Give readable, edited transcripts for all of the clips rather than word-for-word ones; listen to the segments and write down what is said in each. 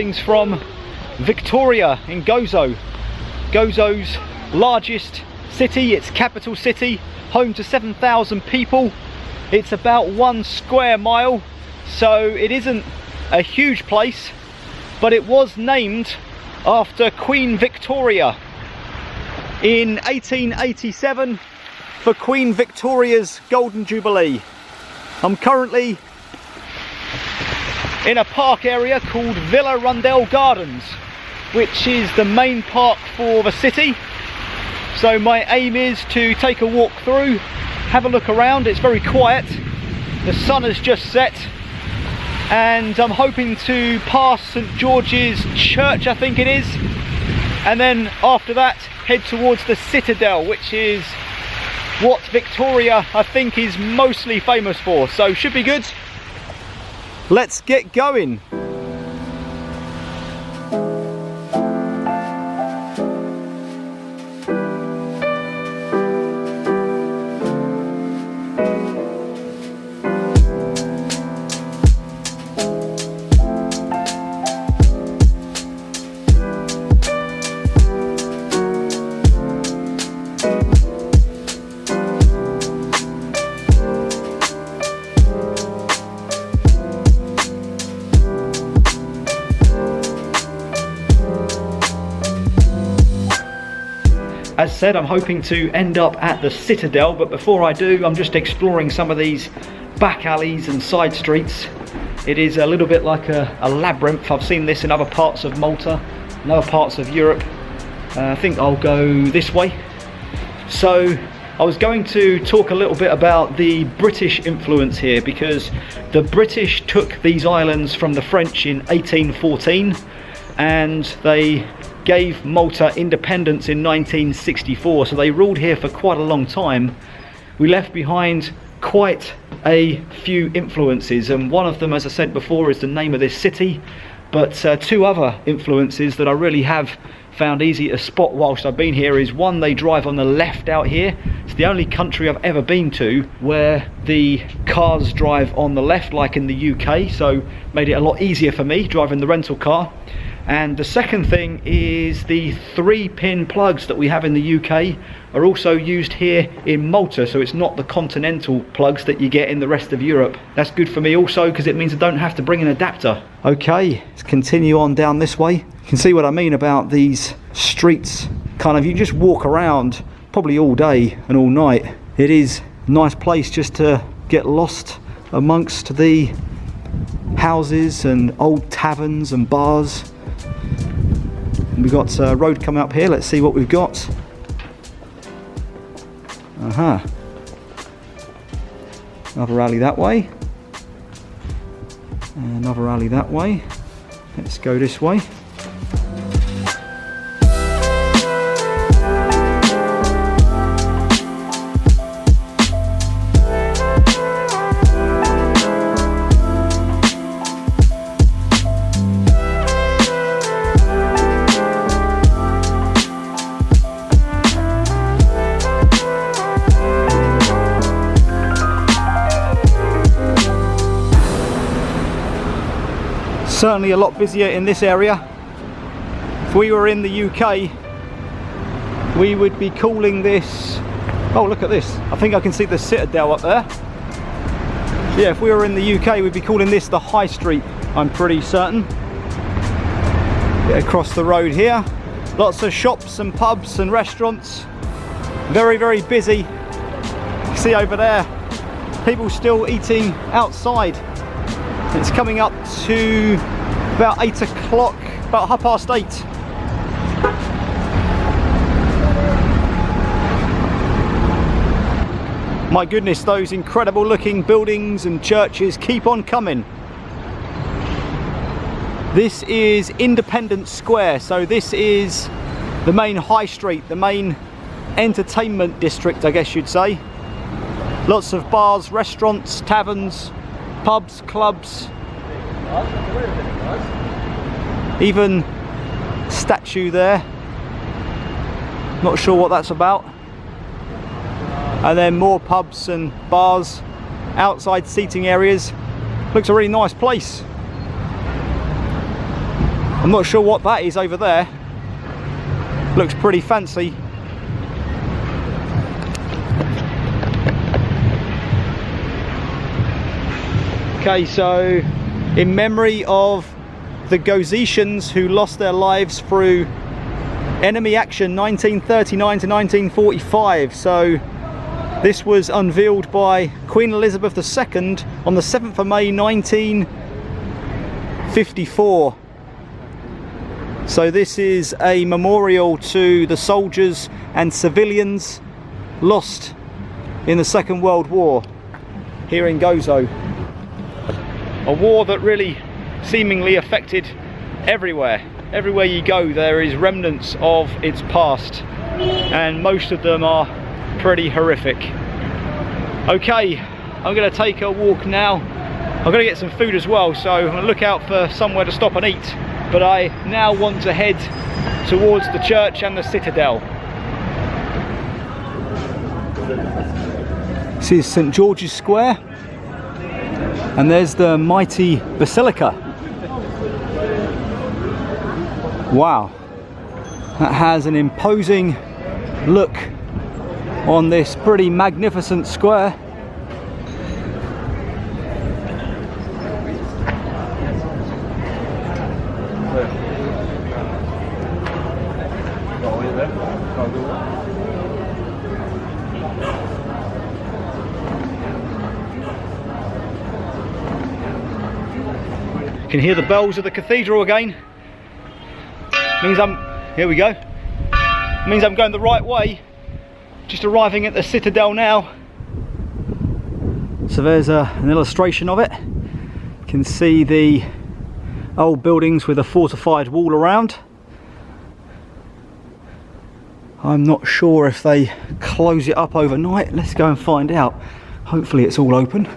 Greetings from Victoria in Gozo. Gozo's largest city, its capital city, home to 7,000 people. It's about 1 square mile, so it isn't a huge place, but it was named after Queen Victoria in 1887 for Queen Victoria's Golden Jubilee. I'm currently in a park area called Villa Rundle Gardens, which is the main park for the city. So my aim is to take a walk through, have a look around. It's very quiet, the sun has just set, and I'm hoping to pass St George's Church, I think it is, and then after that head towards the Citadel, which is what Victoria, I think, is mostly famous for. So should be good. Let's get going. As said, I'm hoping to end up at the Citadel, but before I do, I'm just exploring some of these back alleys and side streets. It is a little bit like a labyrinth. I've seen this in other parts of Malta and other parts of Europe. I think I'll go this way. So I was going to talk a little bit about the British influence here, because the British took these islands from the French in 1814 and they gave Malta independence in 1964, so they ruled here for quite a long time. We left behind quite a few influences, and one of them, as I said before, is the name of this city, but two other influences that I really have found easy to spot whilst I've been here is, one, they drive on the left out here. It's the only country I've ever been to where the cars drive on the left, like in the UK, so made it a lot easier for me driving the rental car. And the second thing is the 3-pin plugs that we have in the UK are also used here in Malta, so it's not the continental plugs that you get in the rest of Europe. That's good for me also, because it means I don't have to bring an adapter. Okay, let's continue on down this way. You can see what I mean about these streets. Kind of, you just walk around probably all day and all night. It is a nice place just to get lost amongst the houses and old taverns and bars. We've got a road coming up here. Let's see what we've got. Another alley that way. Another alley that way. Let's go this way. Certainly a lot busier in this area. If we were in the UK, we would be calling this, oh look at this, I think I can see the Citadel up there. Yeah, if we were in the UK, we'd be calling this the High Street, I'm pretty certain. Get across the road here, lots of shops and pubs and restaurants. Very, very busy. See over there, people still eating outside. It's coming up to about 8 o'clock, about 8:30. My goodness, those incredible looking buildings and churches keep on coming. This is Independence Square, so this is the main high street, the main entertainment district, I guess you'd say. Lots of bars, restaurants, taverns, pubs, clubs, even statue there, not sure what that's about. And then more pubs and bars, outside seating areas. Looks a really nice place. I'm not sure what that is over there. Looks pretty fancy. Okay, so in memory of the Gozetians who lost their lives through enemy action 1939 to 1945. So this was unveiled by Queen Elizabeth II on the 7th of May 1954. So this is a memorial to the soldiers and civilians lost in the Second World War here in Gozo. A war that really seemingly affected everywhere. Everywhere you go there is remnants of its past, and most of them are pretty horrific. Okay, I'm going to take a walk now. I'm going to get some food as well, so I'm going to look out for somewhere to stop and eat. But I now want to head towards the church and the citadel. This is St. George's Square, and there's the mighty Basilica. Wow, that has an imposing look on this pretty magnificent square. Can hear the bells of the cathedral again. Means here we go. Means I'm going the right way. Just arriving at the citadel now. So there's an illustration of it. You can see the old buildings with a fortified wall around. I'm not sure if they close it up overnight. Let's go and find out. Hopefully it's all open.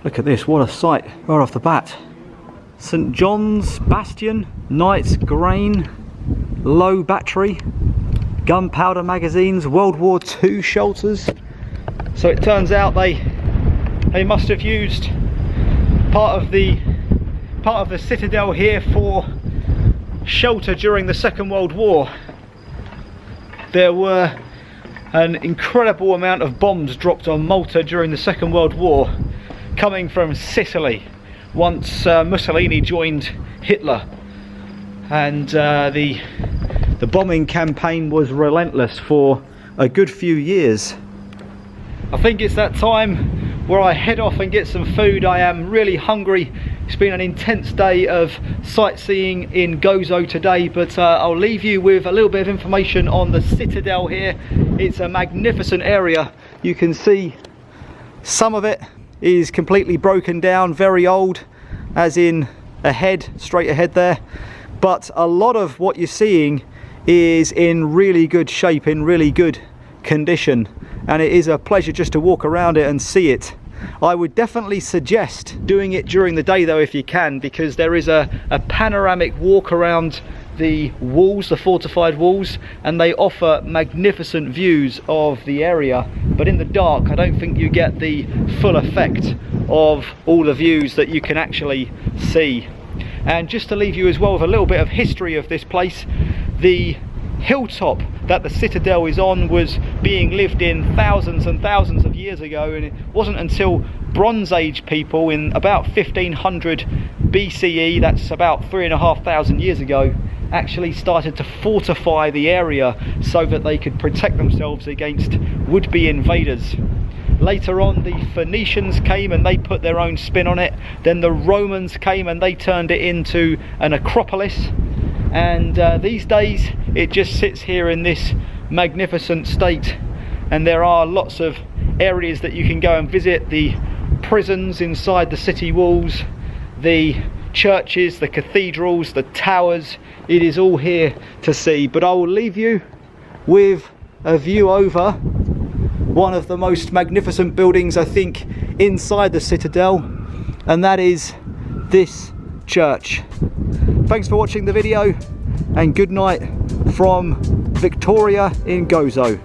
Look at this, what a sight right off the bat. St. John's Bastion, Knight's Grain, low battery, gunpowder magazines, World War II shelters. So it turns out they must have used part of the citadel here for shelter during the Second World War. There were an incredible amount of bombs dropped on Malta during the Second World War, coming from Sicily once Mussolini joined Hitler, and the bombing campaign was relentless for a good few years. I think it's that time where I head off and get some food. I am really hungry. It's been an intense day of sightseeing in Gozo today, but I'll leave you with a little bit of information on the citadel here. It's a magnificent area. You can see some of it is completely broken down, very old, as in straight ahead there, but a lot of what you're seeing is in really good shape, in really good condition, and it is a pleasure just to walk around it and see it. I would definitely suggest doing it during the day though if you can, because there is a panoramic walk around the walls, the fortified walls, and they offer magnificent views of the area, but in the dark I don't think you get the full effect of all the views that you can actually see. And just to leave you as well with a little bit of history of this place, the hilltop that the citadel is on was being lived in thousands and thousands of years ago, and it wasn't until Bronze Age people in about 1500 BCE, that's about 3,500 years ago, actually started to fortify the area so that they could protect themselves against would-be invaders. Later on the Phoenicians came and they put their own spin on it. Then the Romans came and they turned it into an acropolis, and these days it just sits here in this magnificent state, and there are lots of areas that you can go and visit. The prisons inside the city walls, the churches, the cathedrals, the towers, it is all here to see. But I will leave you with a view over one of the most magnificent buildings I think inside the citadel, and that is this church. Thanks for watching the video, and good night from Victoria in Gozo.